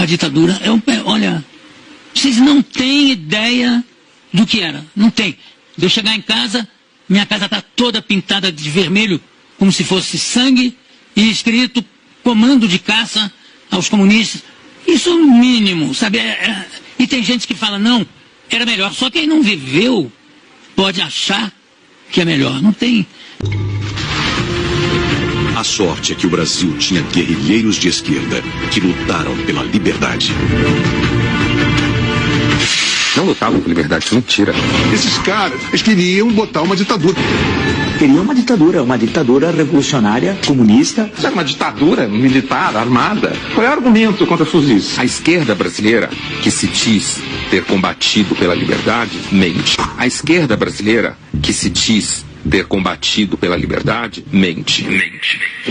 a ditadura. Olha, vocês não têm ideia do que era. Não tem. De eu chegar em casa, minha casa está toda pintada de vermelho, como se fosse sangue, e escrito comando de caça aos comunistas. Isso é o mínimo, sabe? E tem gente que fala, não, era melhor. Só quem não viveu pode achar que é melhor. Não tem. A sorte é que o Brasil tinha guerrilheiros de esquerda que lutaram pela liberdade. Não lutavam por liberdade, isso é mentira. Esses caras, eles queriam botar uma ditadura. Queriam uma ditadura revolucionária, comunista. Isso era uma ditadura militar, armada. Qual é o argumento contra fuzis? A esquerda brasileira, que se diz ter combatido pela liberdade, mente. A esquerda brasileira, que se diz ter combatido pela liberdade, mente.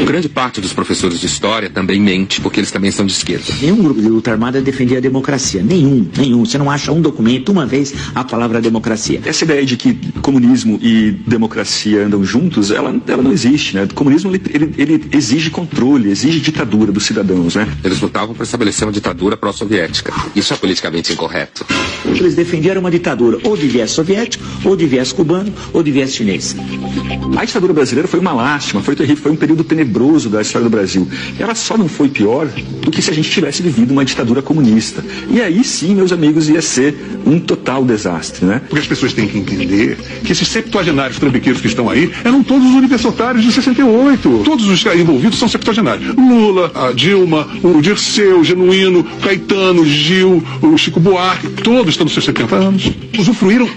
Grande parte dos professores de história também mente, porque eles também são de esquerda. Nenhum grupo de luta armada defendia a democracia. Nenhum. Você não acha um documento, uma vez, a palavra democracia. Essa ideia de que comunismo e democracia andam juntos, ela não existe, né? O comunismo, ele exige controle, exige ditadura dos cidadãos, né? Eles lutavam para estabelecer uma ditadura pró-soviética. Isso é politicamente incorreto. Eles defendiam uma ditadura ou de viés soviético, ou de viés cubano, ou de viés chinês. A ditadura brasileira foi uma lástima, foi terrível, foi um período tenebroso da história do Brasil. Ela só não foi pior do que se a gente tivesse vivido uma ditadura comunista. E aí sim, meus amigos, ia ser um total desastre, né? Porque as pessoas têm que entender que esses septuagenários trambiqueiros que estão aí eram todos os universitários de 68. Todos os envolvidos são septuagenários. Lula, a Dilma, o Dirceu, o Genuíno, o Caetano, o Gil, o Chico Buarque, todos estão nos seus 70 anos. Usufruíram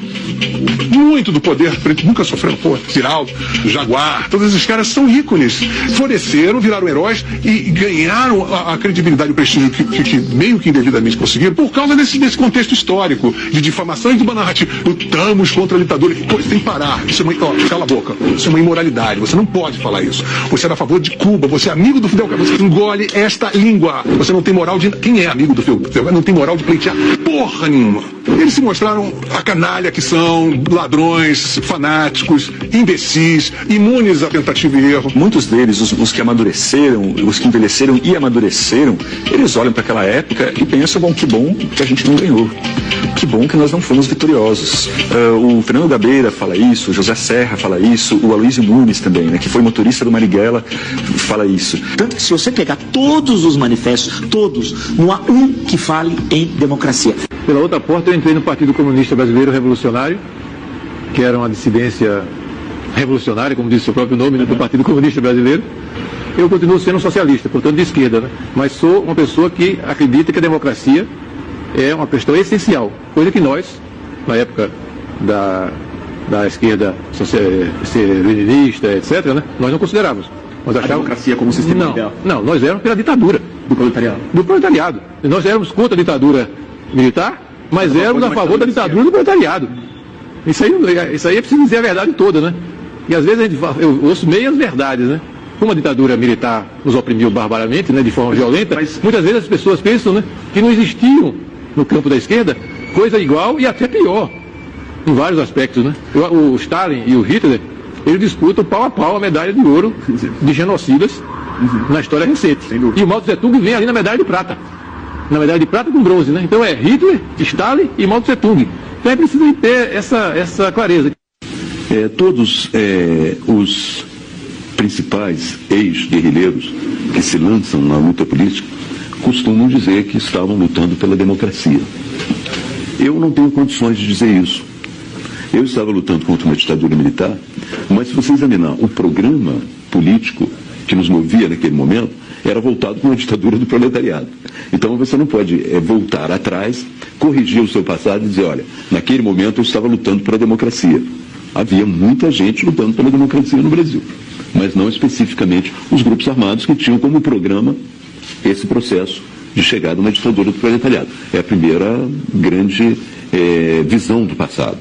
muito do poder, nunca sofreram Ziraldo, Jaguar, todos esses caras são ícones. Floresceram, viraram heróis e ganharam a credibilidade e o prestígio que meio que indevidamente conseguiram por causa desse contexto histórico de difamação e de uma narrativa. Lutamos contra a ditadura. Pô, isso tem que parar. Isso é cala a boca. Isso é uma imoralidade. Você não pode falar isso. Você é a favor de Cuba. Você é amigo do Fidel Castro. Você engole esta língua. Você não tem moral de... Quem é amigo do Fidel Castro? Não tem moral de pleitear porra nenhuma. Eles se mostraram a canalha que são, ladrões, fanáticos, imbecis, imunes à tentativa e erro. Muitos deles, os que amadureceram, os que envelheceram e amadureceram, eles olham para aquela época e pensam, bom, que bom que a gente não ganhou. Que bom que nós não fomos vitoriosos. O Fernando Gabeira fala isso, o José Serra fala isso, o Aloysio Nunes também, né, que foi motorista do Marighella, fala isso. Tanto que se você pegar todos os manifestos, todos, não há um que fale em democracia. Pela outra porta eu entrei no Partido Comunista Brasileiro Revolucionário, que era uma dissidência revolucionária, como diz o seu próprio nome, né, do Partido Comunista Brasileiro. Eu continuo sendo um socialista, portanto de esquerda, né? Mas sou uma pessoa que acredita que a democracia é uma questão essencial, coisa que nós, na época da esquerda leninista, etc., né, nós não considerávamos. Nós achávamos... A democracia como sistema ideal? Não, nós éramos pela ditadura. Do proletariado? Do proletariado. Nós éramos contra a ditadura militar, mas éramos a favor da ditadura do proletariado. Isso aí é preciso dizer a verdade toda, né? E às vezes eu ouço meias verdades, né? Como a ditadura militar nos oprimiu barbaramente, né, de forma violenta, muitas vezes as pessoas pensam, né, que não existiam no campo da esquerda coisa igual e até pior, em vários aspectos, né? O Stalin e o Hitler, eles disputam pau a pau a medalha de ouro de genocidas na história recente. E o Mao Tse Tung vem ali na medalha de prata. Na medalha de prata com bronze, né? Então é Hitler, Stalin e Mao Tse Tung. Então é preciso ter essa clareza. Todos os principais ex-guerrilheiros que se lançam na luta política costumam dizer que estavam lutando pela democracia. Eu não tenho condições de dizer isso. Eu estava lutando contra uma ditadura militar, mas se você examinar o programa político que nos movia naquele momento, era voltado para uma ditadura do proletariado. Então você não pode voltar atrás, corrigir o seu passado e dizer, olha, naquele momento eu estava lutando pela democracia. Havia muita gente lutando pela democracia no Brasil, mas não especificamente os grupos armados que tinham como programa esse processo de chegada a uma ditadura do proletariado. É a primeira grande visão do passado.